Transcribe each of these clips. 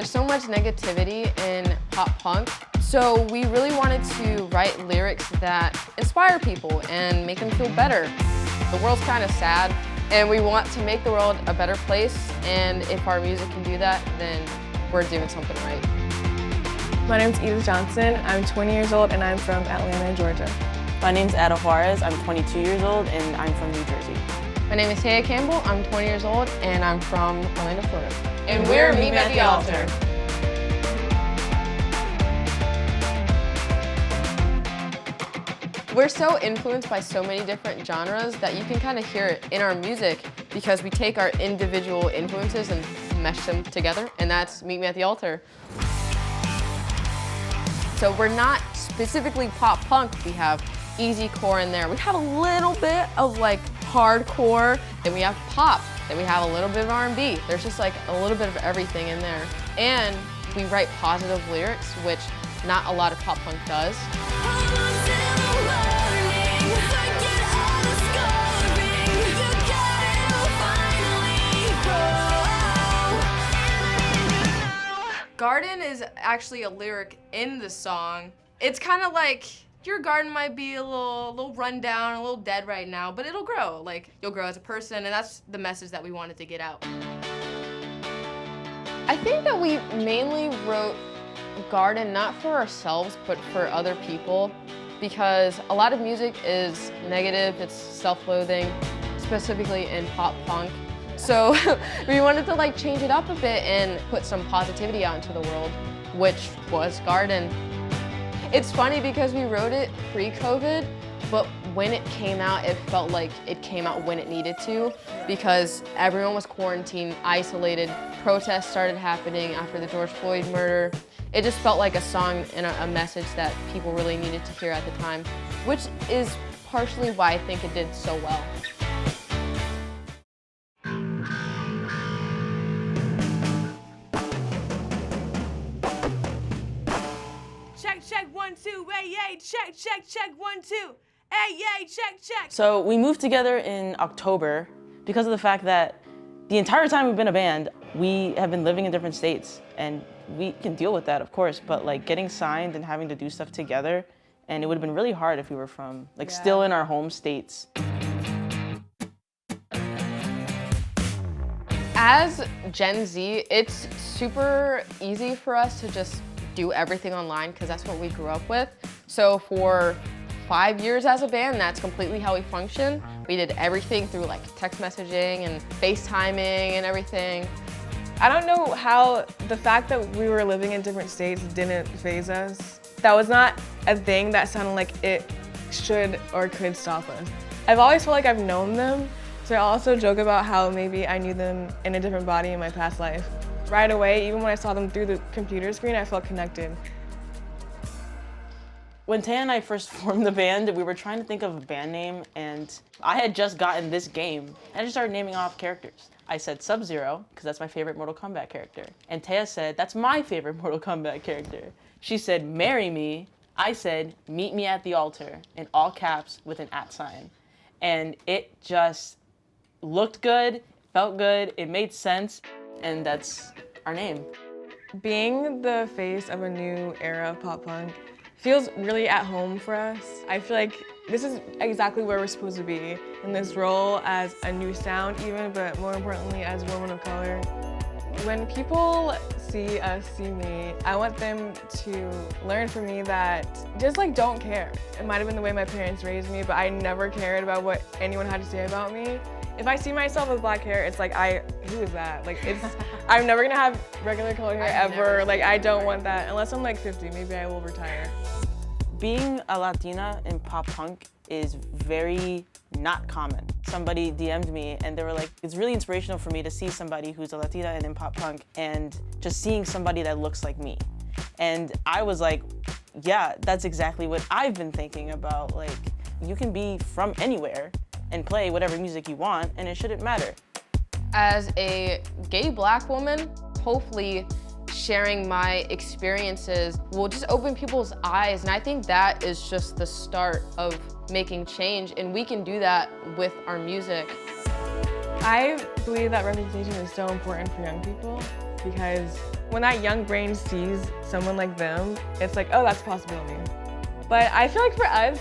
There's so much negativity in pop punk, so we really wanted to write lyrics that inspire people and make them feel better. The world's kind of sad, and we want to make the world a better place, and if our music can do that, then we're doing something right. My name's Edith Johnson. I'm 20 years old and I'm from Atlanta, Georgia. My name's Ada Juarez. I'm 22 years old and I'm from New Jersey. My name is Campbell. I'm 20 years old and I'm from Orlando, Florida. And we're Meet Me at the Altar. We're so influenced by so many different genres that you can kind of hear it in our music because we take our individual influences and mesh them together, and that's Meet Me at the Altar. So we're not specifically pop punk. We have easy core in there. We have a little bit of like hardcore, then we have pop, then we have a little bit of R&B. There's just like a little bit of everything in there. And we write positive lyrics, which not a lot of pop punk does. Garden is actually a lyric in the song. It's kind of like your garden might be a little run down, a little dead right now, but it'll grow. Like, you'll grow as a person, and that's the message that we wanted to get out. I think that we mainly wrote Garden not for ourselves, but for other people, because a lot of music is negative, it's self-loathing, specifically in pop punk. So we wanted to like change it up a bit and put some positivity out into the world, which was Garden. It's funny because we wrote it pre-COVID, but when it came out, it felt like it came out when it needed to because everyone was quarantined, isolated, protests started happening after the George Floyd murder. It just felt like a song and a message that people really needed to hear at the time, which is partially why I think it did so well. Check, 1, 2, hey, check, 1, 2, hey, check. So we moved together in October because of the fact that the entire time we've been a band, we have been living in different states, and we can deal with that, of course, but like getting signed and having to do stuff together, and it would have been really hard if we were from, like, still in our home states. As Gen Z, it's super easy for us to just do everything online because that's what we grew up with. So for 5 years as a band, that's completely how we function. We did everything through like text messaging and FaceTiming and everything. I don't know how the fact that we were living in different states didn't faze us. That was not a thing that sounded like it should or could stop us. I've always felt like I've known them, so I also joke about how maybe I knew them in a different body in my past life. Right away, even when I saw them through the computer screen, I felt connected. When Taya and I first formed the band, we were trying to think of a band name, and I had just gotten this game, and I just started naming off characters. I said Sub-Zero, because that's my favorite Mortal Kombat character. And Taya said, that's my favorite Mortal Kombat character. She said, marry me. I said, meet me at the altar, in all caps with an @ sign. And it just looked good, felt good, it made sense, and that's our name. Being the face of a new era of pop punk feels really at home for us. I feel like this is exactly where we're supposed to be, in this role as a new sound even, but more importantly as a woman of color. When people see us, see me, I want them to learn from me that just like don't care. It might have been the way my parents raised me, but I never cared about what anyone had to say about me. If I see myself with black hair, it's like, who is that? Like, I'm never gonna have regular colored hair ever. Like, I don't want that. Unless I'm like 50, maybe I will retire. Being a Latina in pop punk is very not common. Somebody DM'd me and they were like, it's really inspirational for me to see somebody who's a Latina and in pop punk and just seeing somebody that looks like me. And I was like, yeah, that's exactly what I've been thinking about. Like, you can be from anywhere and play whatever music you want, and it shouldn't matter. As a gay black woman, hopefully sharing my experiences will just open people's eyes, and I think that is just the start of making change, and we can do that with our music. I believe that representation is so important for young people because When that young brain sees someone like them, it's like, oh, that's a possibility. But I feel like for us,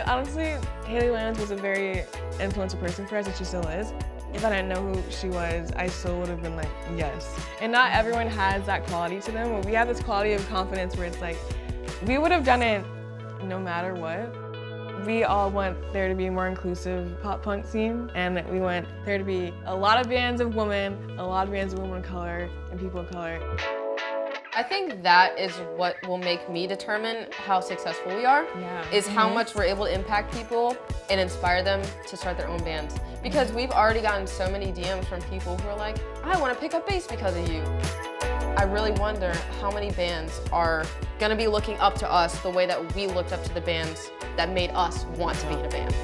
honestly, Hayley Williams was a very influential person for us, and she still is. If I didn't know who she was, I still would have been like, yes. And not everyone has that quality to them. We have this quality of confidence where it's like, we would have done it no matter what. We all want there to be a more inclusive pop punk scene, and we want there to be a lot of bands of women, a lot of bands of women of color, and people of color. I think that is what will make me determine how successful we are, is how much we're able to impact people and inspire them to start their own bands. Because we've already gotten so many DMs from people who are like, I want to pick up bass because of you. I really wonder how many bands are gonna be looking up to us the way that we looked up to the bands that made us want to be in a band.